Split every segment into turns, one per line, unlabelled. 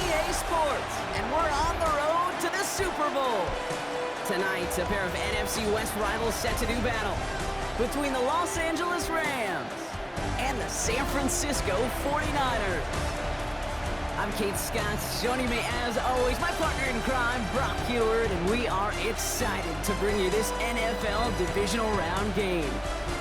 EA Sports, and we're on the road to the Super Bowl. Tonight, a pair of NFC West rivals set to do battle between the Los Angeles Rams and the San Francisco 49ers. I'm Kate Scott. Joining me, as always, my partner in crime, Brock Heward, and we are excited to bring you this NFL Divisional Round game.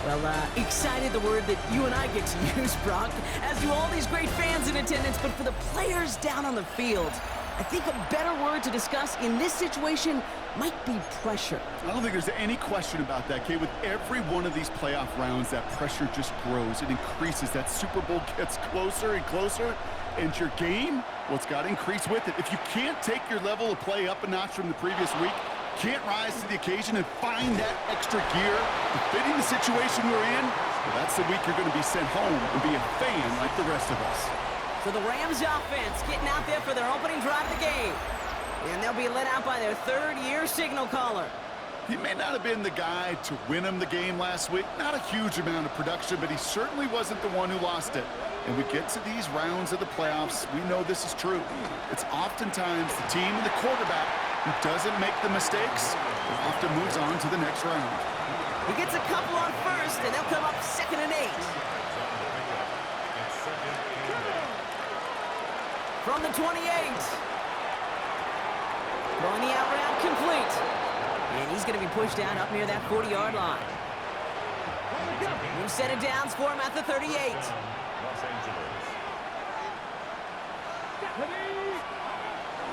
Well, excited, the word that you and I get to use, Brock, as do all these great fans in attendance, but for the players down on the field, I think a better word to discuss in this situation might be pressure.
I don't think there's any question about that, Kate. With every one of these playoff rounds, that pressure just grows. It increases. That Super Bowl gets closer and closer. And your game, well, it's got to increase with it. If you can't take your level of play up a notch from the previous week, can't rise to the occasion and find that extra gear fitting the situation we're in, well, that's the week you're going to be sent home and be a fan like the rest of us.
So the Rams offense getting out there for their opening drive of the game. And they'll be led out by their third-year signal caller.
He may not have been the guy to win him the game last week. Not a huge amount of production, but he certainly wasn't the one who lost it. And we get to these rounds of the playoffs, we know this is true. It's oftentimes the team and the quarterback who doesn't make the mistakes and often moves on to the next round.
He gets a couple on first, and they'll come up 2nd and 8. From the 28. Throwing the out route complete. And he's going to be pushed down up near that 40-yard line. New set of downs for him at the 38.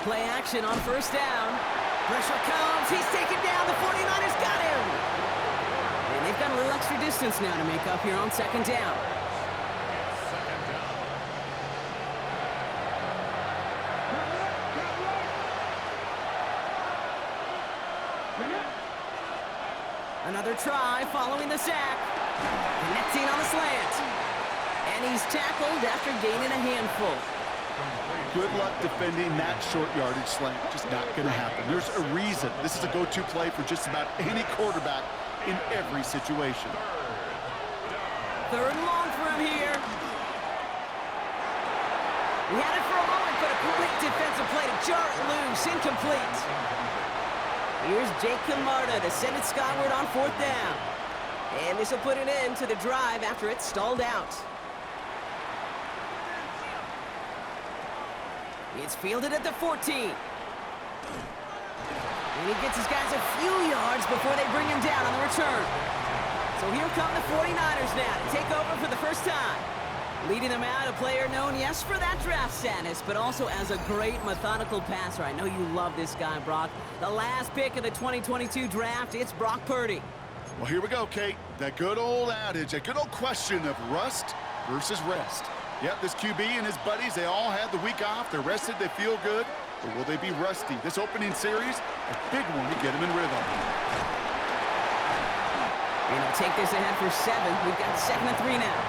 Play action on first down. Pressure comes. He's taken down. The 49ers got him. And they've got a little extra distance now to make up here on 2nd down. Another try following the sack. Connecting on the slant. And he's tackled after gaining a handful.
Good luck defending that short yardage slant. Just not going to happen. There's a reason. This is a go-to play for just about any quarterback in every situation.
3rd and long for him here. We had it for a moment, but a great defensive play to jar it loose. Incomplete. Here's Jake Camarda to send it skyward on 4th down. And this will put an end to the drive after it stalled out. It's fielded at the 14. And he gets his guys a few yards before they bring him down on the return. So here come the 49ers now to take over for the first time. Leading them out, a player known, yes, for that draft status, but also as a great methodical passer. I know you love this guy, Brock. The last pick of the 2022 draft, it's Brock Purdy.
Well, here we go, Kate. That good old adage, that good old question of rust versus rest. Yep, this QB and his buddies, they all had the week off. They're rested, they feel good. Or will they be rusty? This opening series, a big one to get them in rhythm.
And he'll take this ahead for 7. We've got 2nd and 3 now.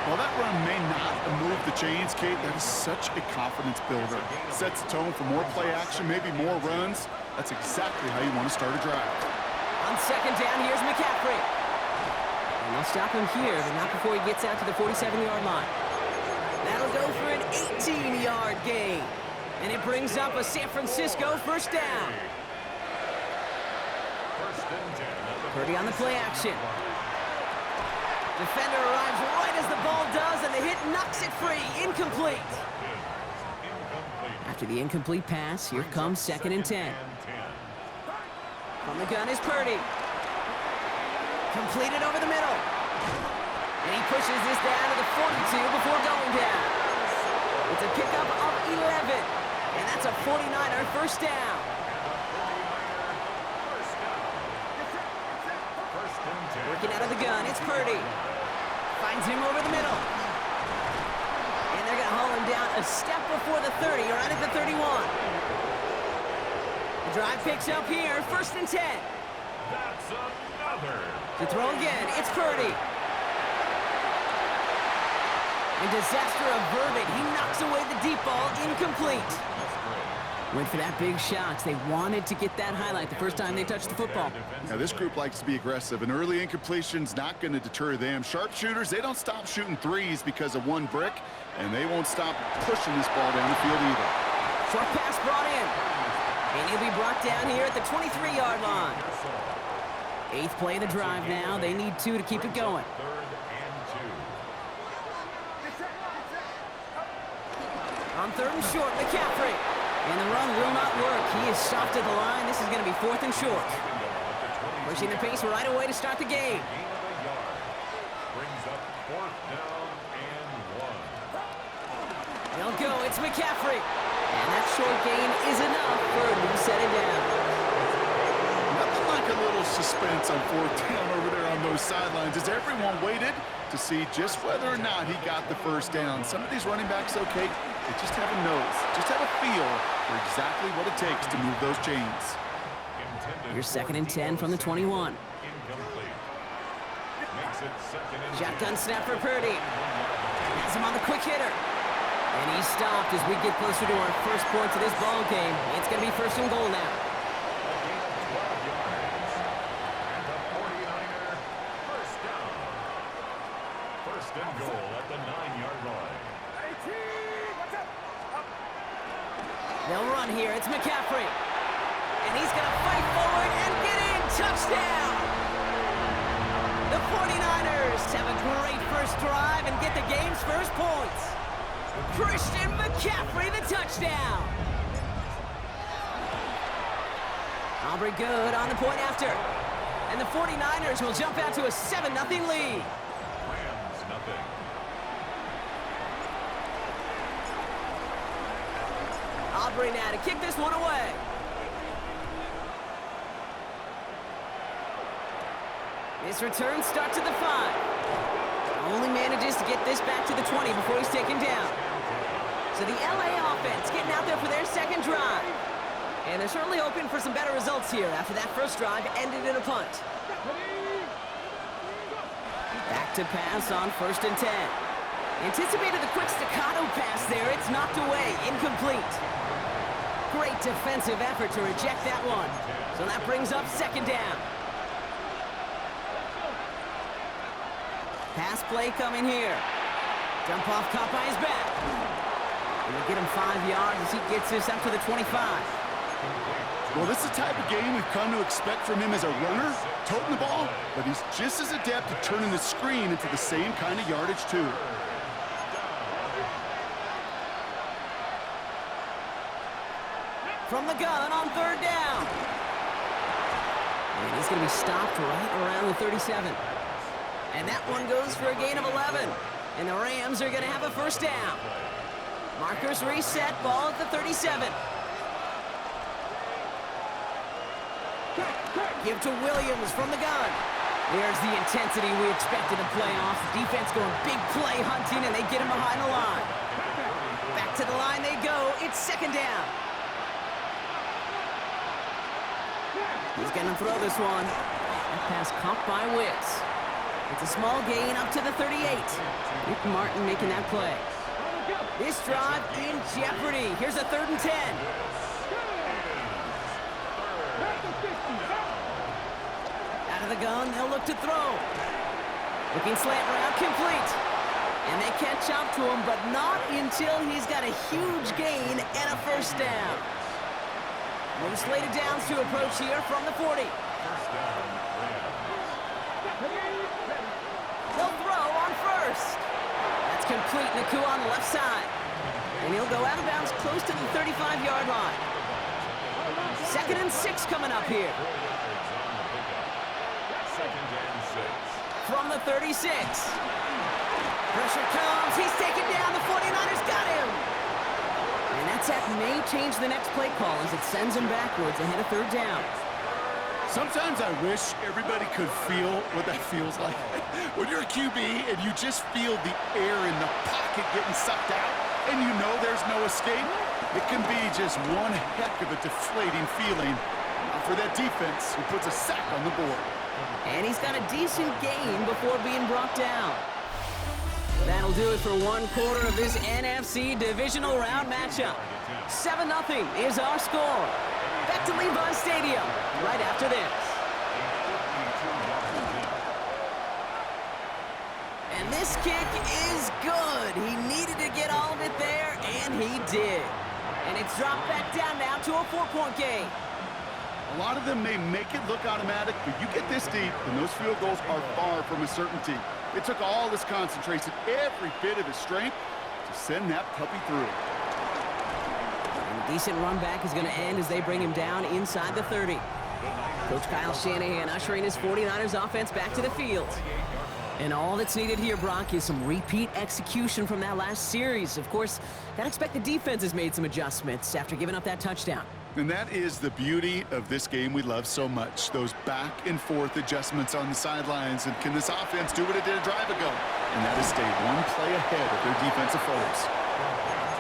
Well, that run may not move the chains, Kate. That is such a confidence builder. Sets the tone for more play action, maybe more runs. That's exactly how you want to start a drive.
On 2nd down, here's McCaffrey. And they'll stop him here, but not before he gets out to the 47-yard line. That'll go for an 18-yard gain. And it brings up a San Francisco 1st down. Purdy on the play action. Defender arrives right as the ball does, and the hit knocks it free. Incomplete. After the incomplete pass, here comes 2nd and 10. From the gun is Purdy. Completed over the middle. And he pushes this down to the 42 before going down. It's a pickup of 11. And that's a 49er 1st down. Working out of the gun, it's Purdy. Finds him over the middle. And they're going to haul him down a step before the 30, right at the 31. The drive picks up here, 1st and 10.
That's another.
To throw again, it's Purdy. And disaster averted. He knocks away the deep ball, incomplete. Went for that big shot. They wanted to get that highlight the first time they touched the football.
Now, this group likes to be aggressive. An early incompletion's not going to deter them. Sharpshooters, they don't stop shooting threes because of one brick, and they won't stop pushing this ball down the field either.
Short pass brought in. And he'll be brought down here at the 23-yard line. 8th play of the drive now. They need 2 to keep it going. On 3rd and short, McCaffrey. And the run will not work. He is stopped at the line. This is going to be 4th and short. Pushing the pace right away to start the game.
Brings up 4th down and 1.
They'll go. It's McCaffrey. And that short gain is enough for a new set it down.
Nothing like a little suspense on 4th down over there on those sidelines as everyone waited to see just whether or not he got the first down. Some of these running backs, okay, they just have a nose, just have a feel for exactly what it takes to move those chains.
Here's 2nd and 10 from the 21. Shotgun snap for Purdy. Has him on the quick hitter. And he's stopped as we get closer to our first points of this ball game. It's going to be 1st and goal now.
First and goal at the 9-yard line.
They'll run here. It's McCaffrey. And he's going to fight forward and get in. Touchdown! The 49ers have a great first drive and get the game's first points. Christian McCaffrey, the touchdown. Aubrey good on the point after. And the 49ers will jump out to a 7-0 lead.
Rams nothing.
Aubrey now to kick this one away. This return starts at the 5. Only manages to get this back to the 20 before he's taken down. So the LA offense getting out there for their second drive. And they're certainly hoping for some better results here after that first drive ended in a punt. Back to pass on 1st and 10. Anticipated the quick staccato pass there. It's knocked away, incomplete. Great defensive effort to reject that one. So that brings up 2nd down. Pass play coming here. Dump off caught by his back. And we'll get him 5 yards as he gets this up to the 25.
Well, this is the type of game we've come to expect from him as a runner, toting the ball, but he's just as adept at turning the screen into the same kind of yardage, too.
From the gun on 3rd down. And he's going to be stopped right around the 37. And that one goes for a gain of 11. And the Rams are going to have a 1st down. Markers reset, ball at the 37. Give to Williams from the gun. There's the intensity we expected in playoffs. Defense going big play hunting, and they get him behind the line. Back to the line they go. It's 2nd down. He's going to throw this one. That pass caught by Wicks. It's a small gain up to the 38. Rick Martin making that play. This drive in jeopardy. Here's a 3rd and 10. Out of the gun, they'll look to throw. Looking slant route, complete. And they catch up to him, but not until he's got a huge gain and a 1st down. More slated downs to approach here from the 40. They'll throw on 1st. That's complete. Nakua on the left side. And he'll go out of bounds close to the 35-yard line. 2nd and 6 coming up here. From the 36. Pressure comes. He's taken down. The 49ers got him. And that set may change the next play call as it sends him backwards ahead of 3rd down.
Sometimes I wish everybody could feel what that feels like. When you're a QB and you just feel the air in the pocket getting sucked out and you know there's no escape, it can be just one heck of a deflating feeling for that defense who puts a sack on the board.
And he's got a decent gain before being brought down. That'll do it for one quarter of this NFC Divisional Round matchup. 7-0 is our score. Back to Levi Stadium right after this. And this kick is good. He needed to get all of it there, and he did. And it's dropped back down now to a 4-point game.
A lot of them may make it look automatic, but you get this deep, and those field goals are far from a certainty. It took all his concentration, every bit of his strength, to send that puppy through.
And a decent run back is going to end as they bring him down inside the 30. Coach Kyle Shanahan ushering his 49ers offense back to the field. And all that's needed here, Brock, is some repeat execution from that last series. Of course, gotta expect the defense has made some adjustments after giving up that touchdown.
And that is the beauty of this game we love so much. Those back and forth adjustments on the sidelines. And can this offense do what it did a drive ago? And that is stay one play ahead of their defensive foes.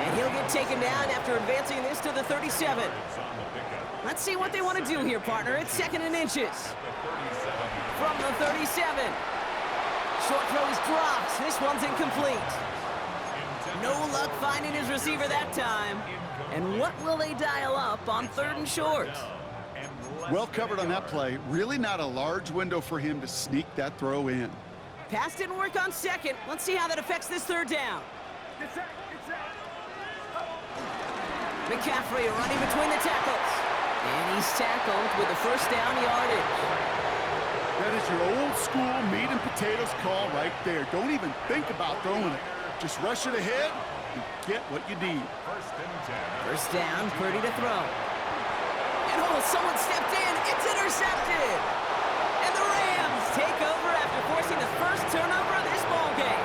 And he'll get taken down after advancing this to the 37. Let's see what they want to do here, partner. It's 2nd and inches. From the 37. Short throw is dropped. This one's incomplete. No luck finding his receiver that time. And what will they dial up on 3rd and short?
Well covered on that play. Really not a large window for him to sneak that throw in.
Pass didn't work on 2nd. Let's see how that affects this 3rd down. McCaffrey running between the tackles. And he's tackled with the 1st down yardage.
That is your old school meat and potatoes call right there. Don't even think about throwing it. Just rush it ahead and get what you need.
1st down, Purdy to throw. And someone stepped in. It's intercepted. And the Rams take over after forcing the 1st turnover of this ball game.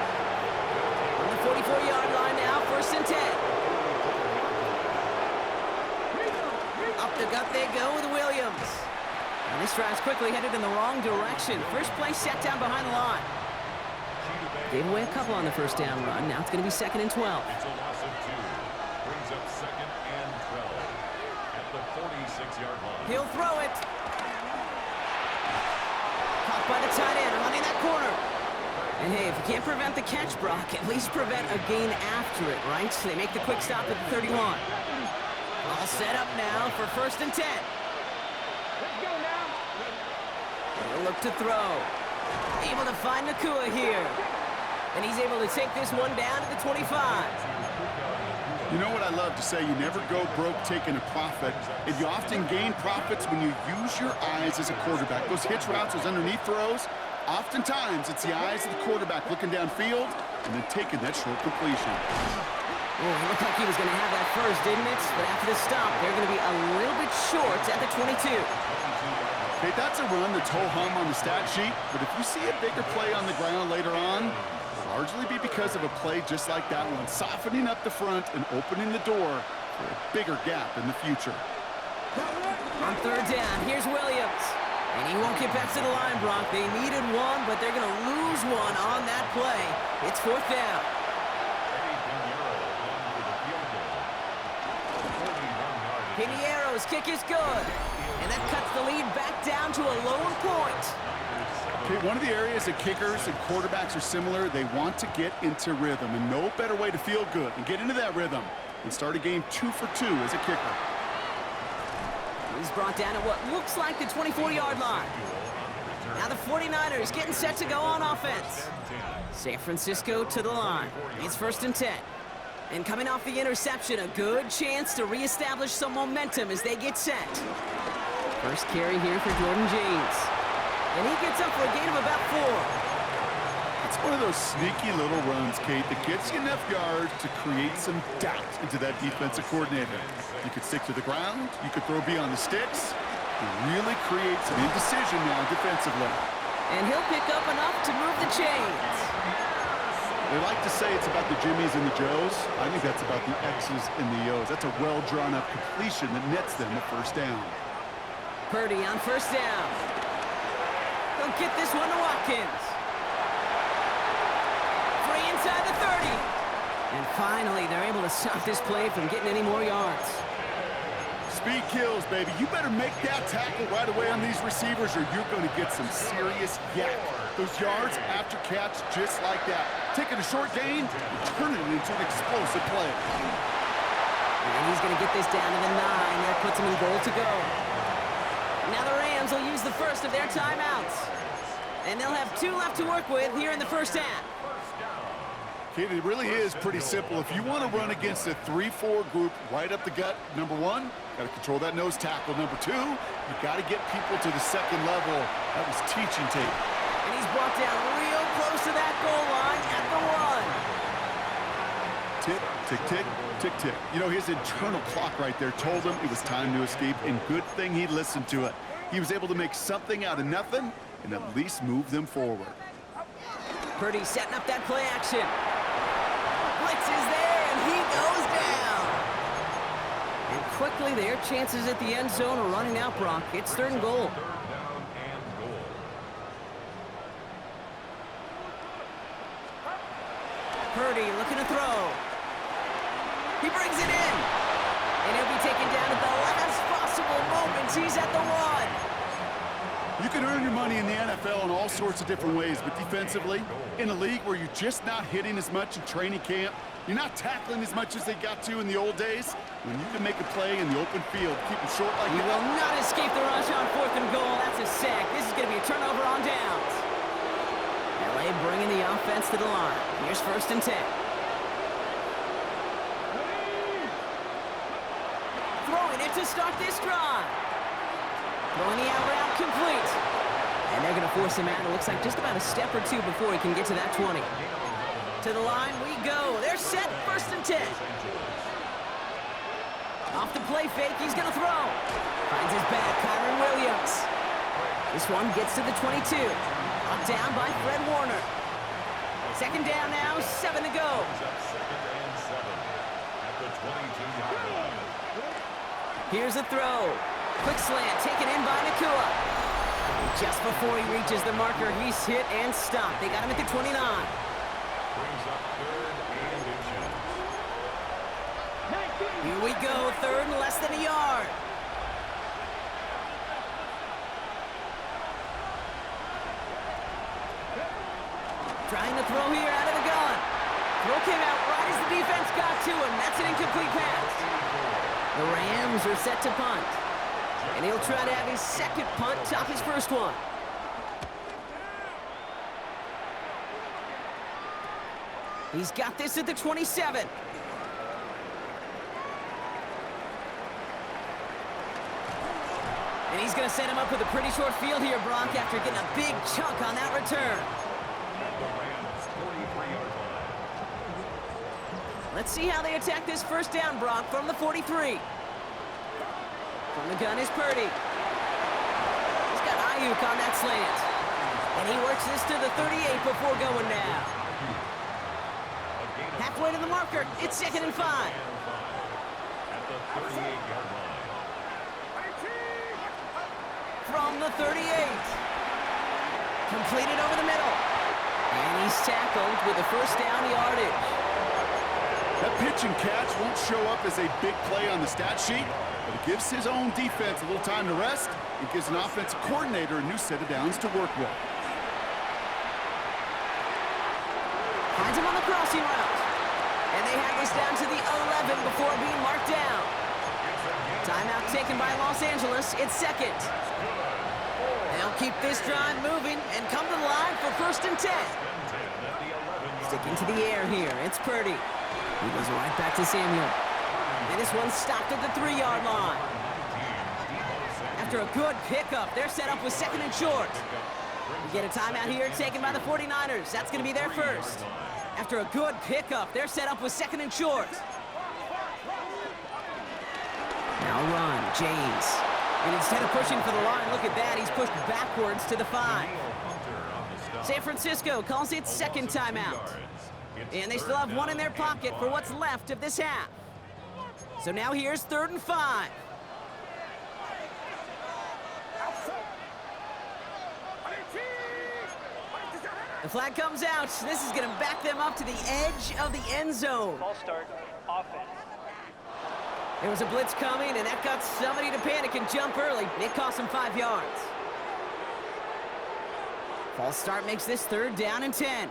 On the 44-yard line now, 1st and 10. Up the gut they go with Williams. And this drive's quickly headed in the wrong direction. First play set down behind the line. Gave away a couple on the 1st down run. Now it's going to be 2nd and 12.
It's a loss of 2. Brings up 2nd and 12 at the 46-yard line.
He'll throw it. Caught by the tight end running that corner. And hey, if you can't prevent the catch, Brock, at least prevent a gain after it, right? So they make the quick stop at the 31. All set up now for 1st and 10. He'll look to throw. Able to find Nakua here. And he's able to take this one down to the 25.
You know what I love to say? You never go broke taking a profit. And you often gain profits when you use your eyes as a quarterback. Those hitch routes, those underneath throws, oftentimes it's the eyes of the quarterback looking downfield and then taking that short completion.
Oh, it looked like he was going to have that first, didn't it? But after the stop, they're going to be a little bit short at the 22.
Okay, that's a run that's ho-hum on the stat sheet, but if you see a bigger play on the ground later on, it'll largely be because of a play just like that one, softening up the front and opening the door for a bigger gap in the future.
On 3rd down, here's Williams. And he won't get back to the line, Brock. They needed one, but they're going to lose one on that play. It's 4th down. Piniero's kick is good. And that cuts the lead back down to a lower point.
Okay, one of the areas that kickers and quarterbacks are similar, they want to get into rhythm, and no better way to feel good and get into that rhythm and start a game 2 for 2 as a kicker.
He's brought down at what looks like the 24-yard line. Now the 49ers getting set to go on offense. San Francisco to the line. It's 1st and 10. And coming off the interception, a good chance to reestablish some momentum as they get set. First carry here for Jordan James. And he gets up for a gain of about 4.
It's one of those sneaky little runs, Kate, that gets you enough yards to create some doubt into that defensive coordinator. You could stick to the ground, you could throw beyond the sticks. It really creates an indecision now defensively.
And he'll pick up enough to move the chains.
They like to say it's about the Jimmies and the Joes. I think that's about the X's and the O's. That's a well-drawn-up completion that nets them a 1st down.
Purdy on 1st down. He'll get this one to Watkins. Free inside the 30. And finally, they're able to stop this play from getting any more yards.
Speed kills, baby. You better make that tackle right away on these receivers or you're going to get some serious yak. Those yards after catch just like that. Taking a short gain and turning it into an explosive play.
And he's going to get this down to the 9. That puts him in goal to go. Now the Rams will use the first of their timeouts. And they'll have 2 left to work with here in the first half.
Kid, it really is pretty simple. If you want to run against a 3-4 group right up the gut, number 1, got to control that nose tackle. Number 2, you got to get people to the second level. That was teaching tape.
And he's brought down real close to that goal line at the 1.
Tick, tick, tick, tick, tick. You know, his internal clock right there told him it was time to escape, and good thing he listened to it. He was able to make something out of nothing and at least move them forward.
Purdy setting up that play action. Blitz is there, and he goes down. And quickly, their chances at the end zone are running out, Brock. It's 3rd and goal. Purdy looking to throw. He brings it in. And he'll be taken down at the last possible moment. He's at the 1.
You can earn your money in the NFL in all sorts of different ways, but defensively, in a league where you're just not hitting as much in training camp, you're not tackling as much as they got to in the old days, when you can make a play in the open field, keep it short like
He
that.
will not escape the rush on 4th and goal. That's a sack. This is going to be a turnover on downs. LA bringing the offense to the line. Here's 1st and 10. Throwing it to start this drive. Throwing the out route complete. And they're going to force him out. It looks like just about a step or 2 before he can get to that 20. To the line we go. They're set. 1st and 10. Off the play fake. He's going to throw. Finds his back. Kyron Williams. This one gets to the 22. Up down by Fred Warner. 2nd down now. 7 to go. Here's a throw. Quick slant, taken in by Nakua. Just before he reaches the marker, he's hit and stopped. They got him at the 29.
Brings up 3rd and inches.
Here we go, 3rd and less than a yard. Trying to throw here out of the gun. Throw came out right as the defense got to him. That's an incomplete pass. The Rams are set to punt. And he'll try to have his 2nd punt top his 1st one. He's got this at the 27. And he's going to set him up with a pretty short field here, Brock, after getting a big chunk on that return. Let's see how they attack this 1st down, Brock, from the 43. From the gun is Purdy. He's got Ayuk on that slant. And he works this to the 38 before going down. Halfway to the marker. It's 2nd and 5.
At the 38-yard line.
From the 38. Completed over the middle. And he's tackled with a 1st down yardage.
That pitch and catch won't show up as a big play on the stat sheet, but it gives his own defense a little time to rest. It gives an offensive coordinator a new set of downs to work with.
Finds him on the crossing route. And they have this down to the 11 before being marked down. Timeout taken by Los Angeles. It's 2nd. They'll keep this drive moving and come to the line for 1st and 10. Sticking to the air here. It's Purdy. He goes right back to Samuel. And this one's stopped at the 3-yard line. After a good pickup, they're set up with 2nd and short. We get a timeout here taken by the 49ers. That's going to be their 1st. After a good pickup, they're set up with 2nd and short. Now run, James. And instead of pushing for the line, look at that. He's pushed backwards to the 5. San Francisco calls it 2nd timeout. And they still have 1 in their pocket for what's left of this half. So now here's 3rd and 5. The flag comes out. This is going to back them up to the edge of the end zone.
Ball start, offense.
There was a blitz coming, and that got somebody to panic and jump early. It cost him 5 yards. False start makes this 3rd down and 10.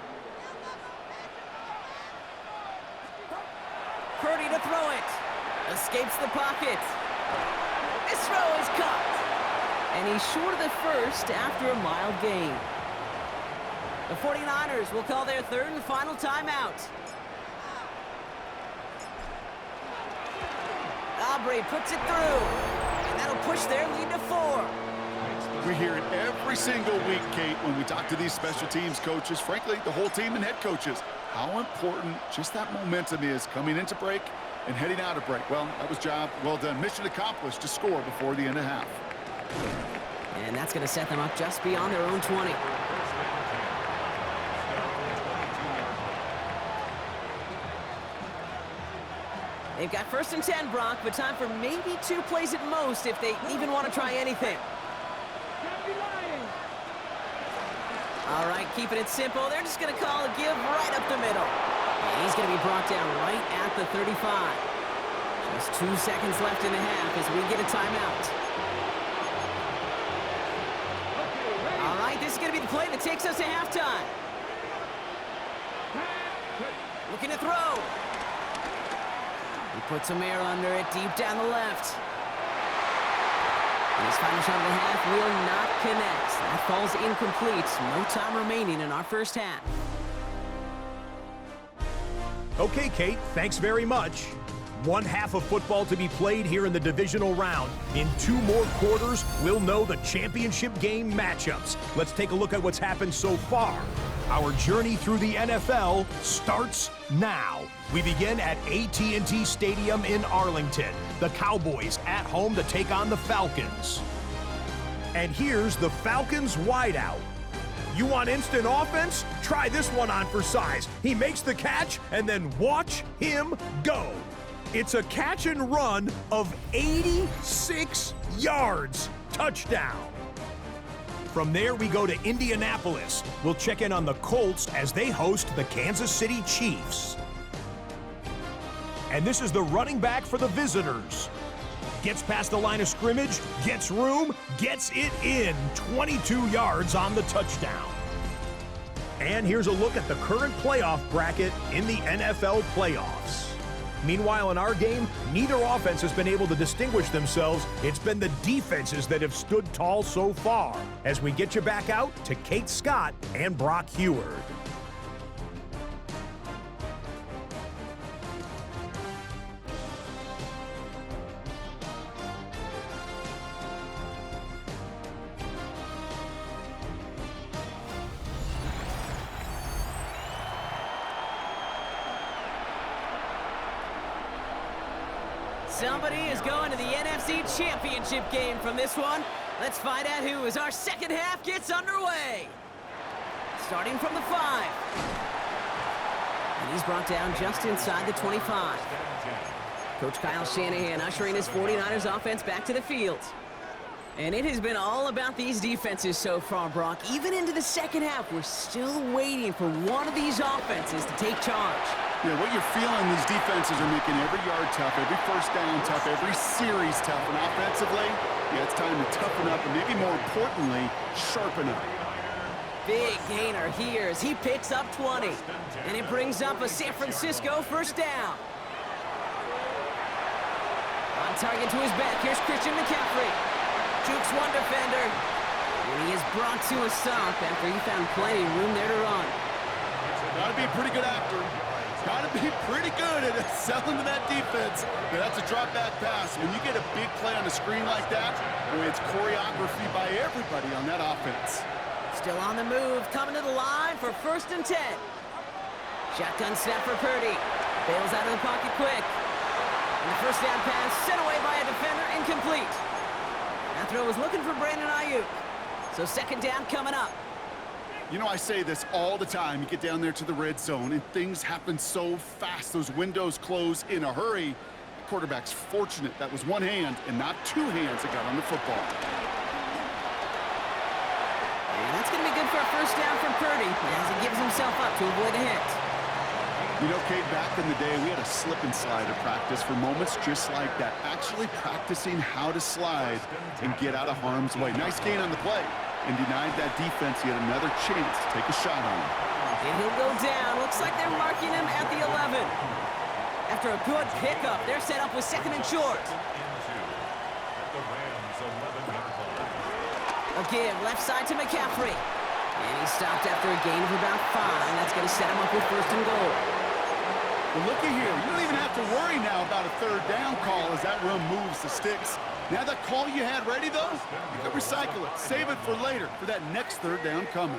Purdy to throw it. Escapes the pocket. This throw is caught. And he's short of the first after a mild gain. The 49ers will call their 3rd and final timeout. Aubrey puts it through. And that'll push their lead to 4.
We hear it every single week, Kate, when we talk to these special teams coaches, frankly, the whole team and head coaches, how important just that momentum is coming into break and heading out of break. Well, that was job well done. Mission accomplished to score before the end of half.
And that's going to set them up just beyond their own 20. They've got 1st and 10, Brock, but time for maybe 2 plays at most if they even want to try anything. All right, keeping it simple. They're just going to call a give right up the middle. And he's going to be brought down right at the 35. Just 2 seconds left in the half as we get a timeout. All right, this is going to be the play that takes us to halftime. Looking to throw. He puts some air under it deep down the left. And his final shot of the half will not connect. That falls incomplete. No time remaining in our first half.
Okay, Kate, thanks very much. 1 half of football to be played here in the divisional round. In 2 more quarters, we'll know the championship game matchups. Let's take a look at what's happened so far. Our journey through the NFL starts now. We begin at AT&T Stadium in Arlington. The Cowboys at home to take on the Falcons. And here's the Falcons wideout. You want instant offense? Try this one on for size. He makes the catch, and then watch him go. It's a catch and run of 86 yards. Touchdown. From there, we go to Indianapolis. We'll check in on the Colts as they host the Kansas City Chiefs. And this is the running back for the visitors. Gets past the line of scrimmage, gets room, gets it in. 22 yards on the touchdown. And here's a look at the current playoff bracket in the NFL playoffs. Meanwhile, in our game, neither offense has been able to distinguish themselves. It's been the defenses that have stood tall so far. As we get you back out to Kate Scott and Brock Heward.
Somebody is going to the NFC Championship game from this one. Let's find out who as our second half gets underway. Starting from the 5. And he's brought down just inside the 25. Coach Kyle Shanahan ushering his 49ers offense back to the field. And it has been all about these defenses so far, Brock. Even into the second half, we're still waiting for one of these offenses to take charge.
Yeah, what you're feeling, these defenses are making every yard tough, every first down tough, every series tough. And offensively, yeah, it's time to toughen up and maybe more importantly, sharpen up.
Big gainer here as he picks up 20. And it brings up a San Francisco first down. On target to his back, here's Christian McCaffrey. Jukes one defender. And he is brought to a stop after he found plenty of room there to run.
Gotta be a pretty good actor. Gotta be pretty good at selling to that defense. Now, that's a drop back pass. When you get a big play on the screen like that, boy, it's choreography by everybody on that offense.
Still on the move, coming to the line for 1st and 10. Shotgun snap for Purdy. Bails out of the pocket quick. And the first down pass sent away by a defender, incomplete. That throw was looking for Brandon Ayuk. So second down coming up.
You know, I say this all the time. You get down there to the red zone, and things happen so fast. Those windows close in a hurry. The quarterback's fortunate that was one hand and not 2 hands that got on the football.
And that's going to be good for a first down from Purdy as he gives himself up to avoid a hit.
You know, Kate, back in the day, we had a slip and slide at practice for moments just like that. Actually practicing how to slide and get out of harm's way. Nice gain on the play. And denied that defense yet another chance to take a shot on him.
And he'll go down. Looks like they're marking him at the 11. After a good pickup, they're set up with second and short. A give left side to McCaffrey. And he stopped after a gain of about 5. That's going to set him up with first and goal.
Well, looky here. You don't even have to worry now about a third down call as that run moves the sticks. Now that call you had ready, though, you can recycle it. Save it for later for that next third down coming.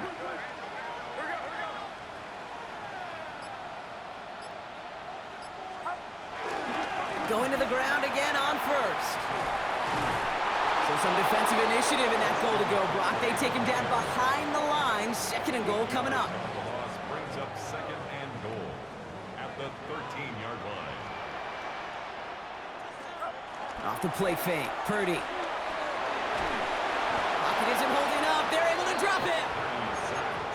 Going to the ground again on first. So some defensive initiative in that goal to go, Brock. They take him down behind the line. Second and goal coming up.
The loss brings up second and goal at the 13-yard line.
Off the play fake, Purdy. Pocket isn't holding up. They're able to drop it.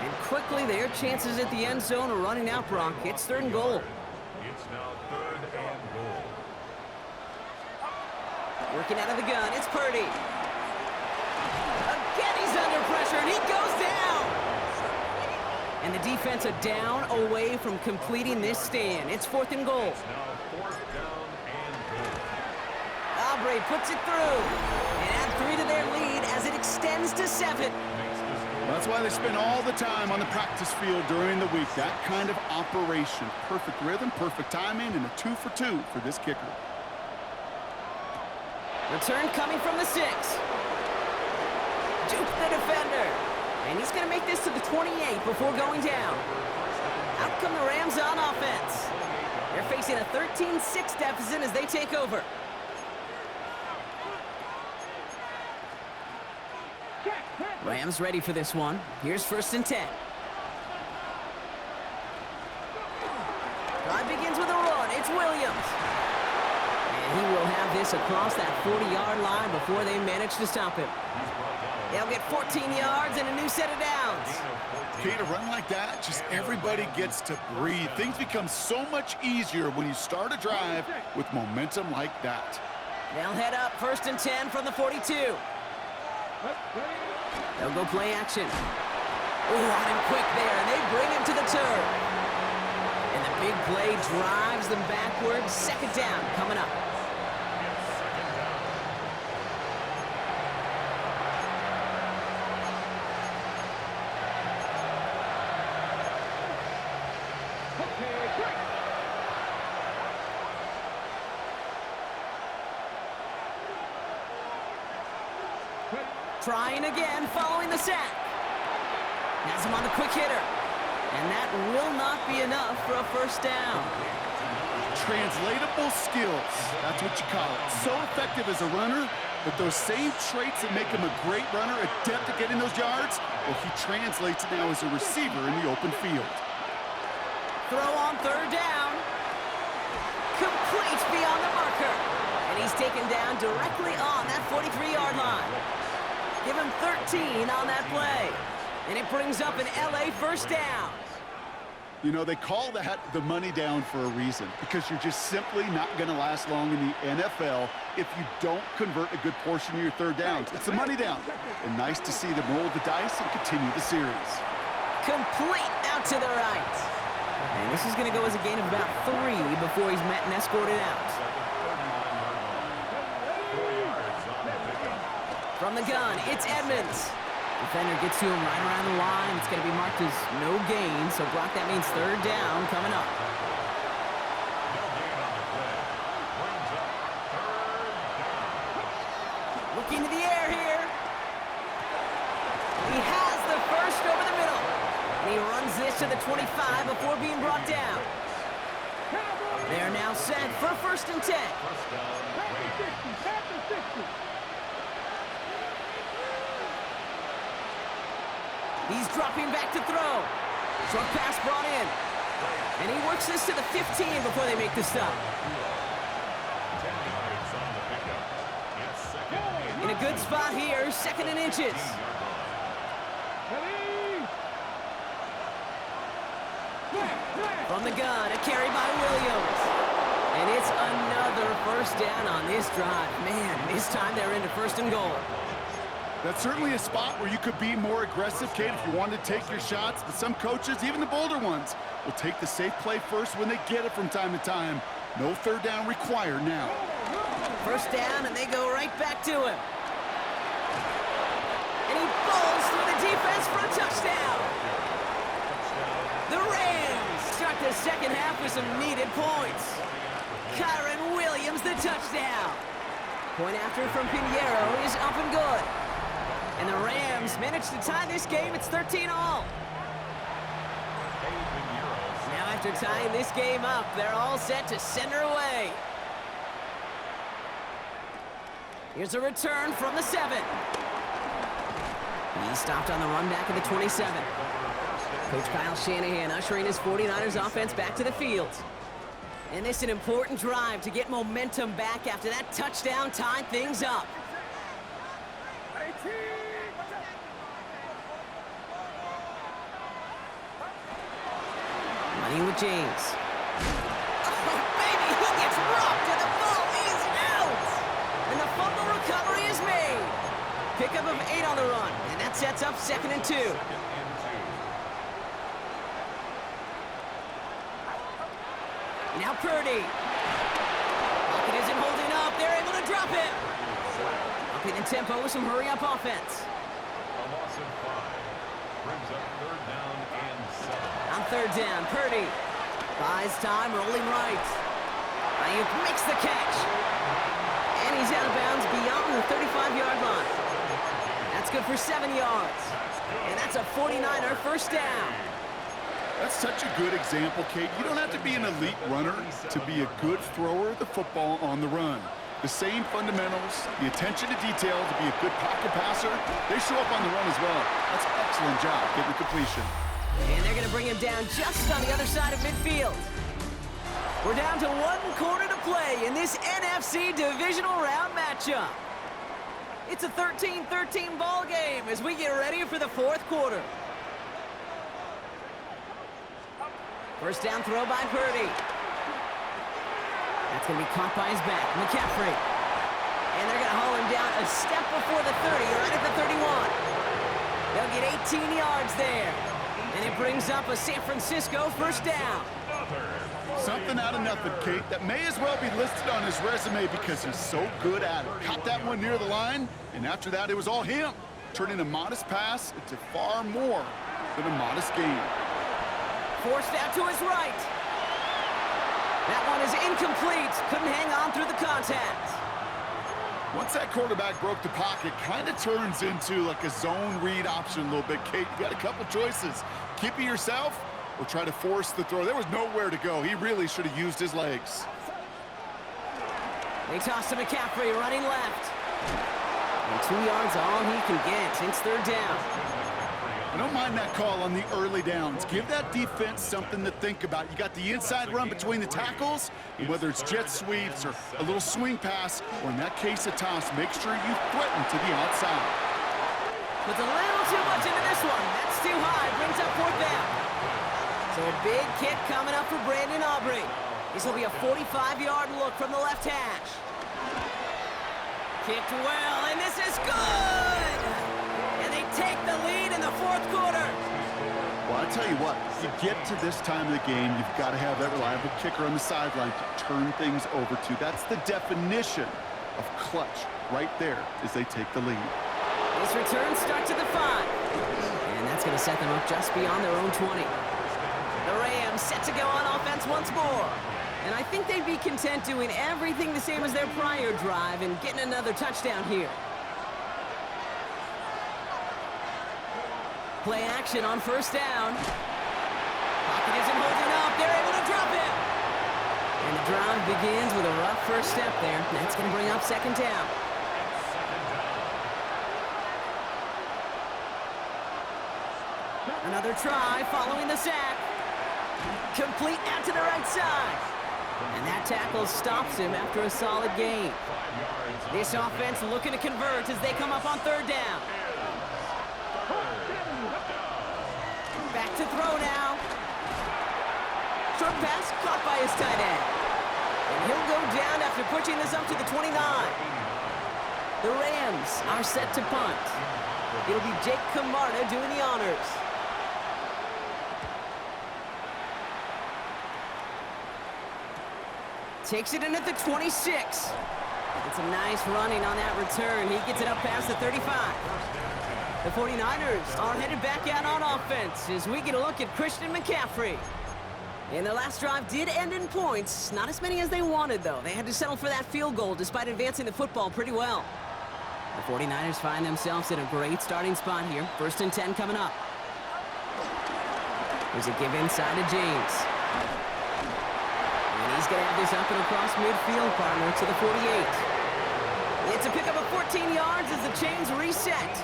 And quickly, their chances at the end zone are running out, Brock. It's third and goal.
It's now third and goal.
Working out of the gun, it's Purdy. Again, he's under pressure, and he goes down. And the defense are down away from completing this stand. It's fourth and goal.
It's now fourth down and goal.
Aubrey puts it through. And add 3 to their lead as it extends to 7.
That's why they spend all the time on the practice field during the week. That kind of operation. Perfect rhythm, perfect timing, and a 2 for 2 for this kicker.
Return coming from the 6. Duke the defender. And he's going to make this to the 28 before going down. Out come the Rams on offense. They're facing a 13-6 deficit as they take over. Rams ready for this one. Here's first and 10. Drive begins with a run. It's Williams. And he will have this across that 40-yard line before they manage to stop him. They'll get 14 yards and a new set of downs.
Okay, to run like that, just everybody gets to breathe. Things become so much easier when you start a drive with momentum like that.
They'll head up first and 10 from the 42. They'll go play action. Ooh, on him quick there, and they bring him to the turf. And the big play drives them backwards. Second down coming up. Trying again, following the sack. Has him on the quick hitter. And that will not be enough for a first down.
Translatable skills, that's what you call it. So effective as a runner, but those same traits that make him a great runner, adept at getting those yards, well, he translates now as a receiver in the open field.
Throw on third down. Complete beyond the marker. And he's taken down directly on that 43-yard line. Give him 13 on that play. And it brings up an LA first down.
You know, they call that the money down for a reason, because you're just simply not going to last long in the NFL if you don't convert a good portion of your third downs. It's the money down. And nice to see them roll the dice and continue the series.
Complete out to the right. And this is going to go as a gain of about 3 before he's met and escorted out. From the gun, it's Edmonds. Defender gets to him right around the line. It's going to be marked as no gain. So, Brock, that means third down coming up. Looking to the air here. He has the first over the middle. And he runs this to the 25 before being brought down. They are now set for first and 10. He's dropping back to throw. Short pass brought in. And he works this to the 15 before they make the stop. In a good spot here, second and inches. From From the gun, a carry by Williams. And it's another first down on this drive. Man, this time they're into first and goal.
That's certainly a spot where you could be more aggressive, Kate, if you wanted to take your shots. But some coaches, even the bolder ones, will take the safe play first when they get it from time to time. No third down required now.
First down, and they go right back to him. And he bowls through the defense for a touchdown. The Rams start the second half with some needed points. Kyron Williams, the touchdown. Point after from Pinheiro is up and good. And the Rams managed to tie this game. It's 13-all. Now after tying this game up, they're all set to send her away. Here's a return from the 7. He stopped on the run back of the 27. Coach Kyle Shanahan ushering his 49ers offense back to the field. And this is an important drive to get momentum back after that touchdown tied things up. Running with James. Oh, baby, he gets rocked and the ball is out. And the fumble recovery is made. Pickup of 8 on the run, and that sets up 2nd and 2. Now Purdy. Pocket isn't holding up. They're able to drop it. Upping the tempo with some hurry-up offense.
A loss of 5. Brings up third down and 7.
On third down, Purdy buys time, rolling right. Ayuk makes the catch. And he's out of bounds beyond the 35-yard line. That's good for 7 yards. And that's a 49er first down.
That's such a good example, Kate. You don't have to be an elite runner to be a good thrower of the football on the run. The same fundamentals, the attention to detail to be a good pocket passer, they show up on the run as well. That's an excellent job getting the completion.
And they're going to bring him down just on the other side of midfield. We're down to 1 quarter to play in this NFC Divisional Round matchup. It's a 13-13 ball game as we get ready for the 4th quarter. First down throw by Purdy. That's going to be caught by his back, McCaffrey. And they're going to haul him down a step before the 30, right at the 31. They'll get 18 yards there. And it brings up a San Francisco first down.
Something out of nothing, Kate, that may as well be listed on his resume because he's so good at it. Caught that one near the line, and after that, it was all him. Turning a modest pass into far more than a modest gain.
Forced out to his right. That one is incomplete. Couldn't hang on through the contact.
Once that quarterback broke the pocket, kind of turns into like a zone read option a little bit, Kate. You got a couple choices. Keep it yourself or try to force the throw. There was nowhere to go. He really should have used his legs.
They toss to McCaffrey, running left. And 2 yards all he can get. It's third down.
I don't mind that call on the early downs. Give that defense something to think about. You got the inside run between the tackles, and whether it's jet sweeps or a little swing pass, or in that case a toss, make sure you threaten to the outside.
Puts a little too much into this one. That's too high. Brings up 4th down. So a big kick coming up for Brandon Aubrey. This will be a 45-yard look from the left hash. Kicked well, and this is good! And they take the lead in the 4th quarter.
Well, I tell you what, you get to this time of the game, you've got to have that reliable kicker on the sideline to turn things over to. That's the definition of clutch right there as they take the lead.
This return starts at the 5. And that's going to set them up just beyond their own 20. The Rams set to go on offense once more. And I think they'd be content doing everything the same as their prior drive and getting another touchdown here. Play action on first down. Pocket isn't holding up. They're able to drop it. And the drive begins with a rough first step there. That's going to bring up 2nd down. Another try following the sack. Complete out to the right side. And that tackle stops him after a solid gain. This offense looking to convert as they come up on 3rd down. Back to throw now. short pass caught by his tight end. And he'll go down after pushing this up to the 29. The Rams are set to punt. It'll be Jake Camarda doing the honors. Takes it in at the 26. It's a nice running on that return. He gets it up past the 35. The 49ers are headed back out on offense as we get a look at Christian McCaffrey. And their last drive did end in points. Not as many as they wanted, though. They had to settle for that field goal despite advancing the football pretty well. The 49ers find themselves in a great starting spot here. 1st and 10 coming up. There's a give inside to James. And he's going to have this up and across midfield, partner, to the 48. It's a pickup of 14 yards as the chains reset.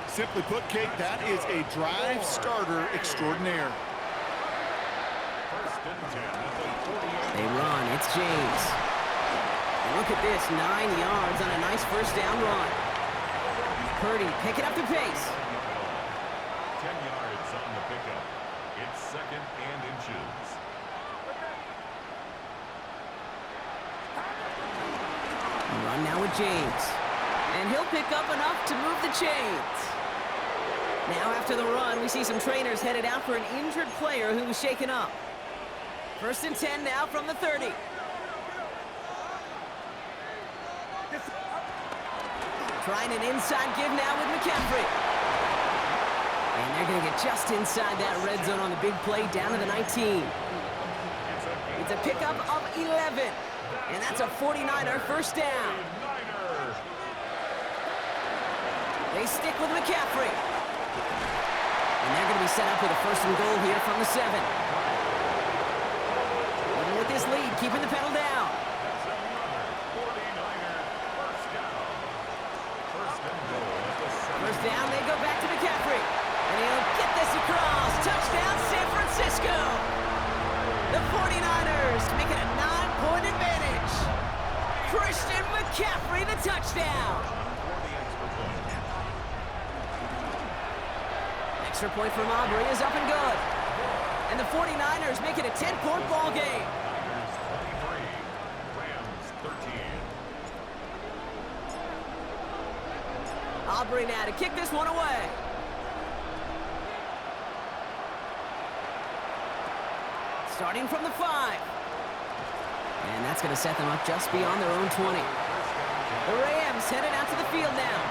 Simply put, Kate, that is a drive starter extraordinaire.
They run. It's James. And look at this, 9 yards on a nice first down run. Purdy picking up the pace.
10 yards on the pickup. It's 2nd and inches.
Run now with James. And he'll pick up enough to move the chains. Now after the run, we see some trainers headed out for an injured player who was shaken up. 1st and 10 now from the 30. Trying an inside give now with McCaffrey. And they're going to get just inside that red zone on the big play down to the 19. It's a pickup of 11. And that's a 49er first down. They stick with McCaffrey. And they're going to be set up with a 1st and goal here from the 7. Even with this lead, keeping the pedal down. First down, they go back to McCaffrey. And he'll get this across. Touchdown, San Francisco. The 49ers make it a 9-point advantage. Christian McCaffrey, the touchdown. Extra point from Aubrey is up and good. And the 49ers make it a 10-point ball game.
Rams 13.
Aubrey now to kick this one away. Starting from the 5. And that's going to set them up just beyond their own 20. The Rams headed out to the field now.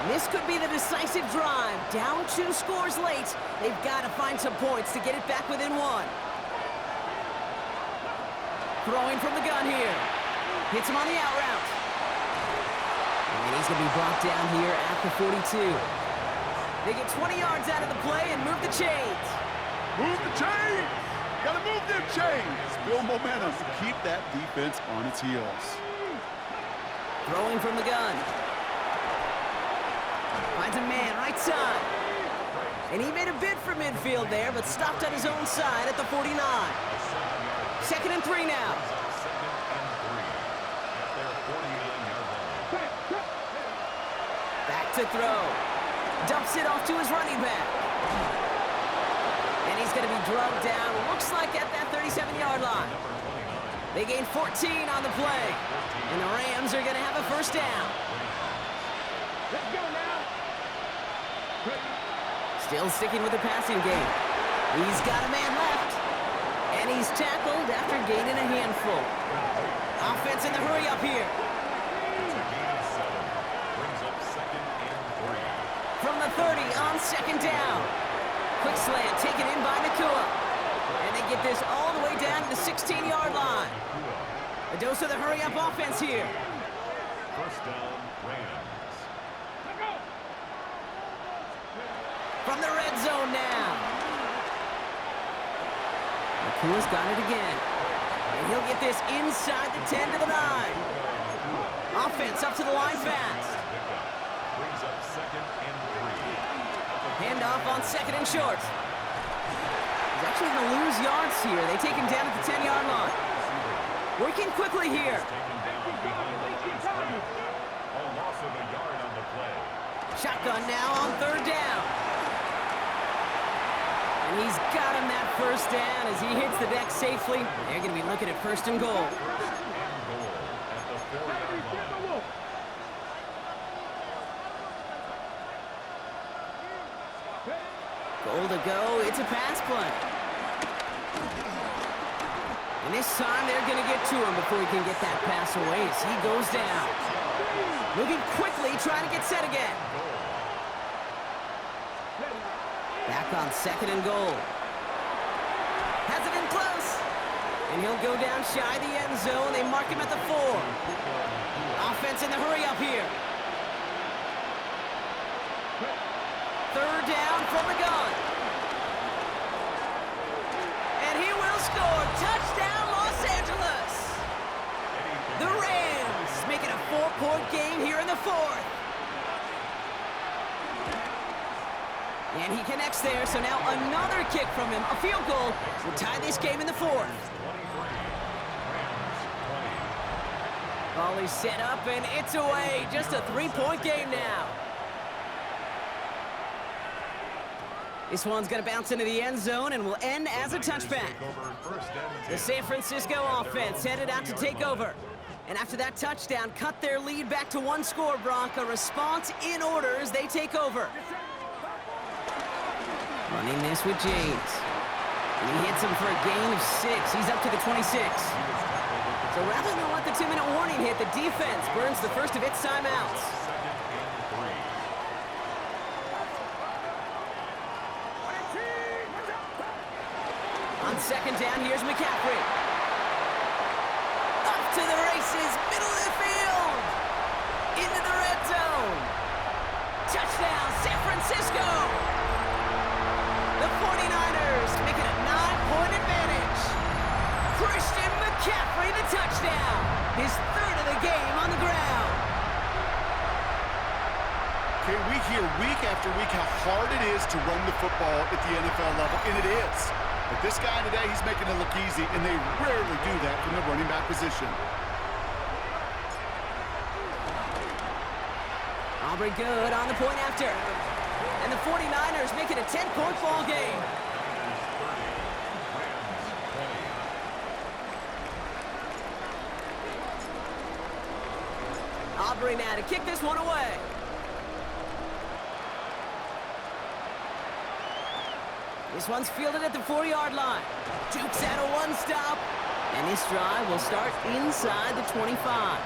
This could be the decisive drive. Down 2 scores late. They've got to find some points to get it back within 1. Throwing from the gun here. Hits him on the out route. And he's going to be brought down here at the 42. They get 20 yards out of the play and move the chains.
Move the chains! Gotta move them chains! Build momentum. Keep that defense on its heels.
Throwing from the gun. Finds a man right side. And he made a bid for midfield there, but stopped on his own side at the 49. 2nd and 3 now. Back to throw. Dumps it off to his running back. And he's going to be drugged down, looks like at that 37-yard line. They gain 14 on the play. And the Rams are going to have a first down.
Let's go now.
Still sticking with the passing game. He's got a man left. And he's tackled after gaining a handful. Offense in the hurry up here. From the 30 on 2nd down. Quick slant taken in by Nakua. And they get this all the way down to the 16-yard line. A dose of the hurry-up offense here.
First down, Rams.
From the red zone now. Nakua's got it again. And he'll get this inside the 10 to the 9. Offense up to the line fast.
Brings up 2nd and 3.
Handoff on 2nd and short. He's actually going to lose yards here. They take him down at the 10-yard line. Working quickly here.
Taken down behind the line scrimmage. A loss of a yard on the play.
Shotgun now on 3rd down. And And he's got him that first down as he hits the deck safely. They're going to be looking at first and goal.
And goal at the 40-yard line.
Goal to go. It's a pass play. And this time they're going to get to him before he can get that pass away as he goes down. Moving quickly, trying to get set again. Back on second and goal. Has it in close. And he'll go down shy of the end zone. They mark him at the 4. Offense in the hurry up here. Third down from the gun. And he will score. Touchdown, Los Angeles. The Rams make it a 4-point game here in the 4th. And he connects there, so now another kick from him. A field goal will tie this game in the 4th. Ball is set up, and it's away. Just a 3-point game now. This one's going to bounce into the end zone and will end as a touchback. The San Francisco offense headed out to take over. And after that touchdown, cut their lead back to 1 score, Brock. A response in order as they take over. Running this with James. And he hits him for a gain of 6. He's up to the 26. So rather than let the 2-minute warning hit, the defense burns the first of its timeouts. On second down, here's McCaffrey. Up to the races, middle of the field. Into the red zone. Touchdown, San Francisco. The 49ers make it a 9-point advantage. Christian McCaffrey, the touchdown. His 3rd of the game on the ground.
Okay, we hear week after week how hard it is to run the football at the NFL level, and it is. But this guy today, he's making it look easy, and they rarely do that from the running back position.
Aubrey good on the point after. And the 49ers make it a 10-point ball game. Aubrey now to kick this one away. This one's fielded at the 4-yard line. Jukes out a 1-stop. And this drive will start inside the 25.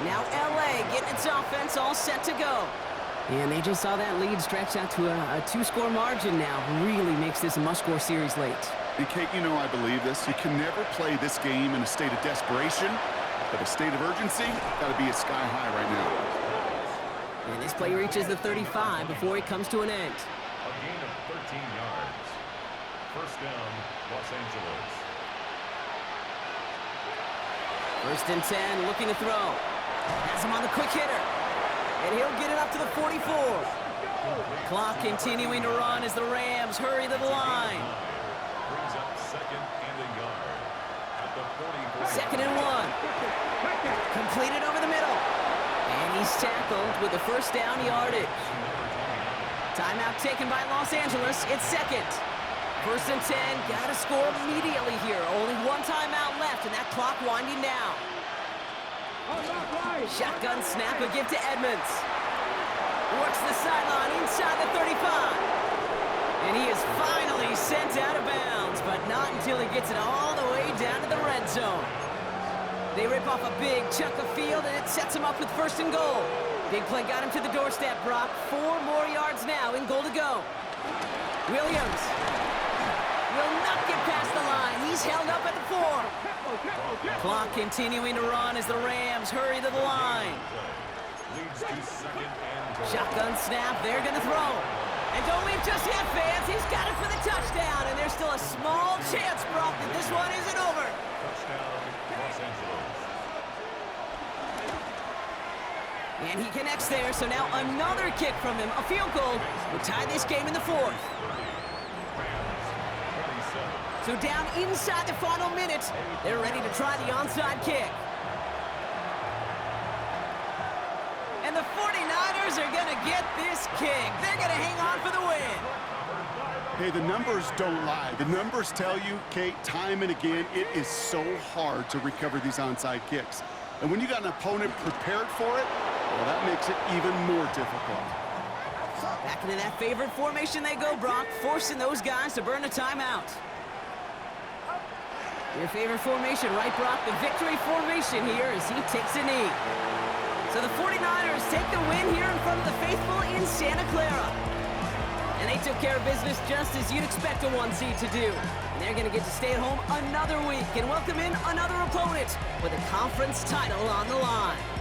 Now LA getting its offense all set to go. And they just saw that lead stretch out to a 2-score margin now. Really makes this a must-score series late.
And Kate, you know I believe this. You can never play this game in a state of desperation, but a state of urgency got to be at sky high right now.
And this play reaches the 35 before it comes to an end.
A gain of 13 yards. First down, Los Angeles.
First and 10, looking to throw. Has him on the quick hitter. And he'll get it up to the 44. Clock continuing to run as the Rams hurry to the line.
Brings up 2nd and a yard. At the 44.
2nd and 1. Completed over the middle. And he's tackled with the first down yardage. Timeout taken by Los Angeles. It's 2nd. First and 10. Got to score immediately here. Only 1 timeout left, and that clock winding down. Shotgun snap, a give to Edmonds. Works the sideline inside the 35. And he is finally sent out of bounds, but not until he gets it all the way down to the red zone. They rip off a big chunk of field, and it sets him up with first and goal. Big play got him to the doorstep, Brock. 4 more yards now in goal to go. Williams will not get past the line. He's held up at the 4. Clock continuing to run as the Rams hurry to the line.
Leads to 2nd and goal.
Shotgun snap, they're going to throw. And don't leave just yet, fans. He's got it for the touchdown, and there's still a small chance, Brock, that this one isn't over.
Touchdown, Los Angeles.
And he connects there, so now another kick from him. A field goal will tie this game in the 4th. So down inside the final minute, they're ready to try the onside kick. And the 49ers are going to get this kick. They're going to hang on for the win.
Hey, the numbers don't lie. The numbers tell you, Kate, time and again, it is so hard to recover these onside kicks. And when you got an opponent prepared for it, well, that makes it even more difficult.
Back into that favorite formation they go, Brock, forcing those guys to burn a timeout. Your favorite formation, right, Brock? The victory formation here as he takes a knee. So the 49ers take the win here in front of the faithful in Santa Clara. And they took care of business just as you'd expect a 1 seed to do. And they're going to get to stay at home another week and welcome in another opponent with a conference title on the line.